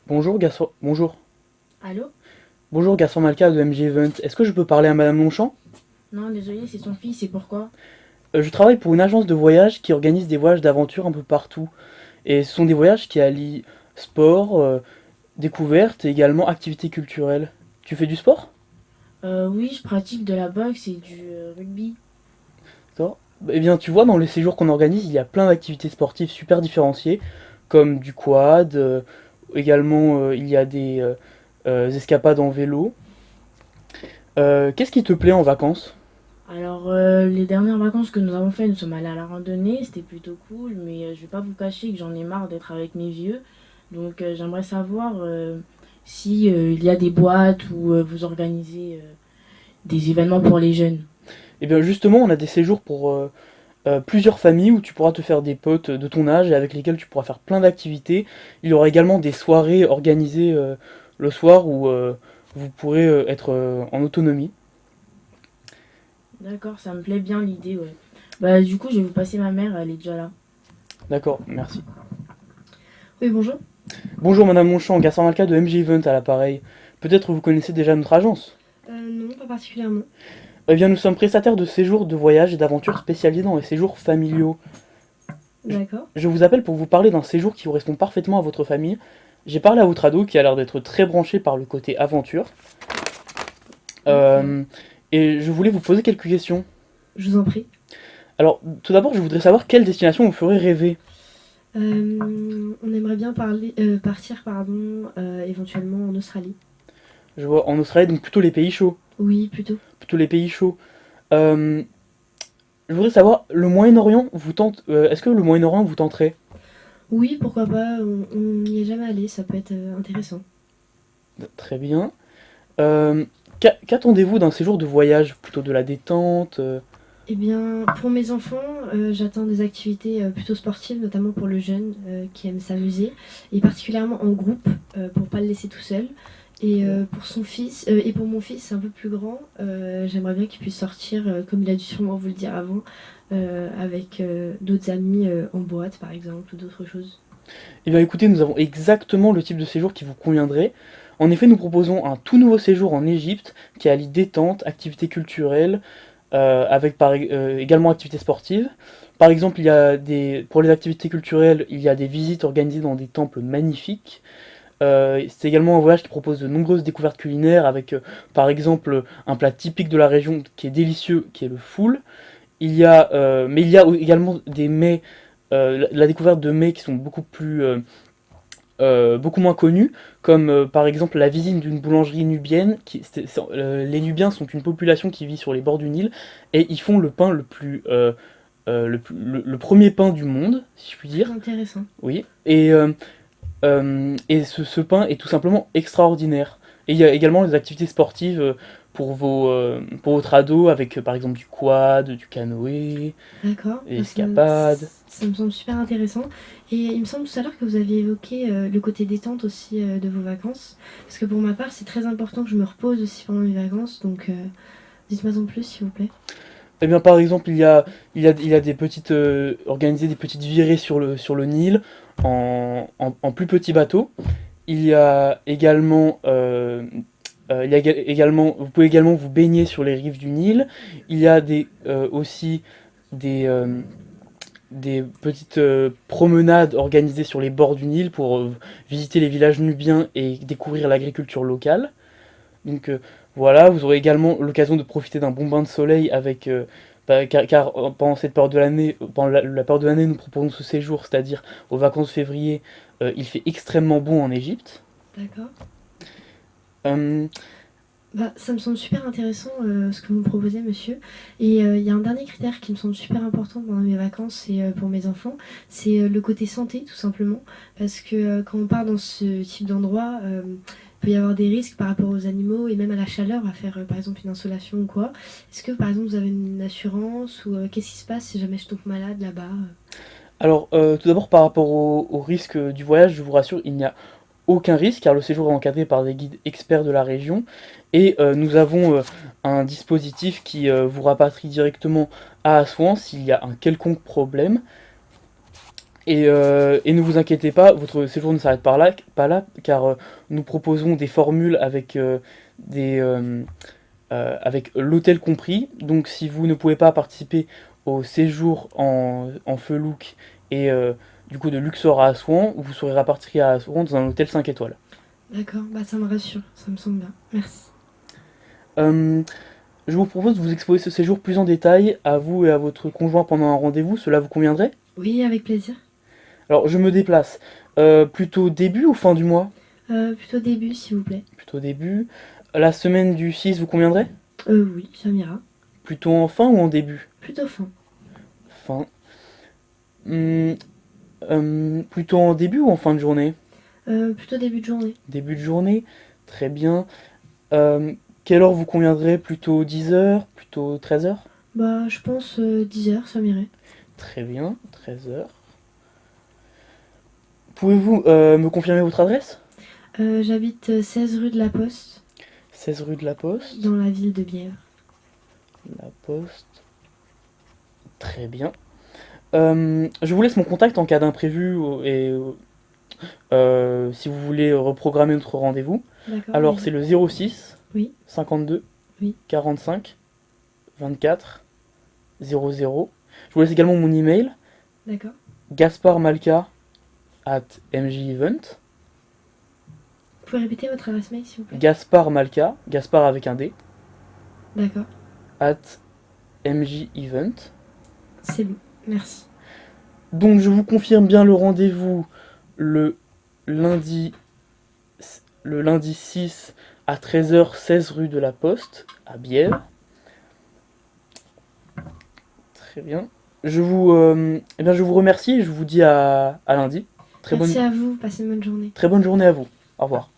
Bonjour, Gaston. Bonjour. Allô? Bonjour, Gaston Malka de MG Event. Est-ce que je peux parler à Madame Longchamp? Non, désolé, c'est son fils, et pourquoi? Je travaille pour une agence de voyage qui organise des voyages d'aventure un peu partout. Et ce sont des voyages qui allient sport, découverte et également activités culturelles. Tu fais du sport? Oui, je pratique de la boxe et du rugby. D'accord. Eh bien, tu vois, dans les séjours qu'on organise, il y a plein d'activités sportives super différenciées, comme du quad, également il y a des escapades en vélo. Qu'est-ce qui te plaît en vacances? Alors, les dernières vacances que nous avons fait, nous sommes allés à la randonnée, c'était plutôt cool, mais je vais pas vous cacher que j'en ai marre d'être avec mes vieux. Donc, j'aimerais savoir si il y a des boîtes où vous organisez des événements pour les jeunes. Eh bien, justement, on a des séjours pour plusieurs familles où tu pourras te faire des potes de ton âge et avec lesquels tu pourras faire plein d'activités. Il y aura également des soirées organisées le soir où vous pourrez être en autonomie. D'accord, ça me plaît bien l'idée, ouais. Bah, du coup, je vais vous passer ma mère, elle est déjà là. D'accord, merci. Oui, bonjour. Bonjour Madame Monchamp, Gaston Malka de MG Event à l'appareil. Peut-être vous connaissez déjà notre agence. Non, pas particulièrement. Eh bien, nous sommes prestataires de séjours de voyage et d'aventures spécialisés dans les séjours familiaux. Je, D'accord. je vous appelle pour vous parler d'un séjour qui correspond parfaitement à votre famille. J'ai parlé à votre ado qui a l'air d'être très branché par le côté aventure. Ok. Euh, et je voulais vous poser quelques questions. Je vous en prie. Alors, tout d'abord, je voudrais savoir quelle destination vous ferait rêver. On aimerait bien partir éventuellement en Australie. Je vois en Australie, donc plutôt les pays chauds. Oui, plutôt. Plutôt les pays chauds. Euh, je voudrais savoir, le Moyen-Orient vous tente. Est-ce que le Moyen-Orient vous tenterait? Oui, pourquoi pas, on n'y est jamais allé, ça peut être intéressant. Très bien. Euh, qu'attendez-vous d'un séjour de voyage? Plutôt de la détente? Eh bien, pour mes enfants, j'attends des activités plutôt sportives, notamment pour le jeune qui aime s'amuser, et particulièrement en groupe, pour pas le laisser tout seul. Et pour son fils, et pour mon fils, un peu plus grand, j'aimerais bien qu'il puisse sortir, comme il a dû sûrement vous le dire avant, avec d'autres amis en boîte, par exemple, ou d'autres choses. Eh bien, écoutez, nous avons exactement le type de séjour qui vous conviendrait. En effet, nous proposons un tout nouveau séjour en Égypte qui allie détente, activités culturelles, avec également activités sportives. Par exemple, pour les activités culturelles, il y a des visites organisées dans des temples magnifiques. C'est également un voyage qui propose de nombreuses découvertes culinaires avec, par exemple, un plat typique de la région qui est délicieux, qui est le foul. Mais il y a également des mets, la découverte de mets qui sont beaucoup moins connus, comme par exemple la visite d'une boulangerie nubienne. Les Nubiens sont une population qui vit sur les bords du Nil et ils font le pain le premier pain du monde, si je puis Très dire. intéressant. Oui. Et ce pain est tout simplement extraordinaire. Et il y a également des activités sportives pour votre ado avec par exemple du quad, du canoë, D'accord, des bah, escapades. ça me semble super intéressant. Et il me semble tout à l'heure que vous aviez évoqué le côté détente aussi de vos vacances. Parce que pour ma part, c'est très important que je me repose aussi pendant mes vacances. Donc dites-moi en plus, s'il vous plaît. Eh bien, par exemple, il y a des petites, organiser des petites virées sur le Nil en plus petits bateaux. Il y a également, vous pouvez également vous baigner sur les rives du Nil. Il y a aussi des, euh, des petites promenades organisées sur les bords du Nil pour visiter les villages nubiens et découvrir l'agriculture locale. Donc voilà, vous aurez également l'occasion de profiter d'un bon bain de soleil car pendant cette période de l'année, pendant la période de l'année, nous proposons ce séjour, c'est-à-dire aux vacances de février, il fait extrêmement bon en Égypte. D'accord. Euh, Bah, ça me semble super intéressant ce que vous me proposez, monsieur. Et il y a un dernier critère qui me semble super important pendant mes vacances et pour mes enfants, c'est le côté santé, tout simplement. Parce que quand on part dans ce type d'endroit, il peut y avoir des risques par rapport aux animaux et même à la chaleur, à faire par exemple une insolation ou quoi. Est-ce que par exemple vous avez une assurance ou qu'est-ce qui se passe si jamais je tombe malade là-bas? alors, tout d'abord, par rapport au risque du voyage, je vous rassure, il n'y a aucun risque car le séjour est encadré par des guides experts de la région et nous avons un dispositif qui vous rapatrie directement à Assouan s'il y a un quelconque problème. Et ne vous inquiétez pas, votre séjour ne s'arrête pas là, car nous proposons des formules des, euh, avec l'hôtel compris. Donc si vous ne pouvez pas participer au séjour en Felouk et du coup de Luxor à Assouan, vous serez rapatrié à Assouan dans un hôtel 5 étoiles. D'accord, bah ça me rassure, ça me semble bien. Merci. Euh, je vous propose de vous exposer ce séjour plus en détail à vous et à votre conjoint pendant un rendez-vous, cela vous conviendrait? Oui, avec plaisir. Alors je me déplace. Plutôt début ou fin du mois? Plutôt début, s'il vous plaît. Plutôt début. La semaine du 6 vous conviendrait? Oui, ça m'ira. Plutôt en fin ou en début? Plutôt fin. Fin. Hmm, plutôt en début ou en fin de journée? Plutôt début de journée. Début de journée. Très bien. Euh, quelle heure vous conviendrait? Plutôt 10 heures? Plutôt 13 heures? Bah, je pense 10 heures, ça m'irait. Très bien, 13 heures. Pouvez-vous me confirmer votre adresse? J'habite 16 rue de la Poste, 16 rue de la Poste. dans la ville de Bièvre. La Poste. Très bien. Je vous laisse mon contact en cas d'imprévu et si vous voulez reprogrammer notre rendez-vous. D'accord, Alors c'est allez-y. le 06 Oui, 52 oui, 45 24 00. Je vous laisse également mon email d'accord. gasparmalka@mjevent. Vous pouvez répéter votre adresse mail, s'il vous plaît? Gasparmalka, Gaspard avec un D, D'accord, at mjevent. c'est bon, merci. Donc je vous confirme bien le rendez-vous le lundi, le lundi 6 à 13h, 16 rue de la Poste, à Bièvre. Très bien. Je vous remercie et je vous dis à lundi. Merci à vous, passez une bonne journée. Très bonne journée à vous. Au revoir.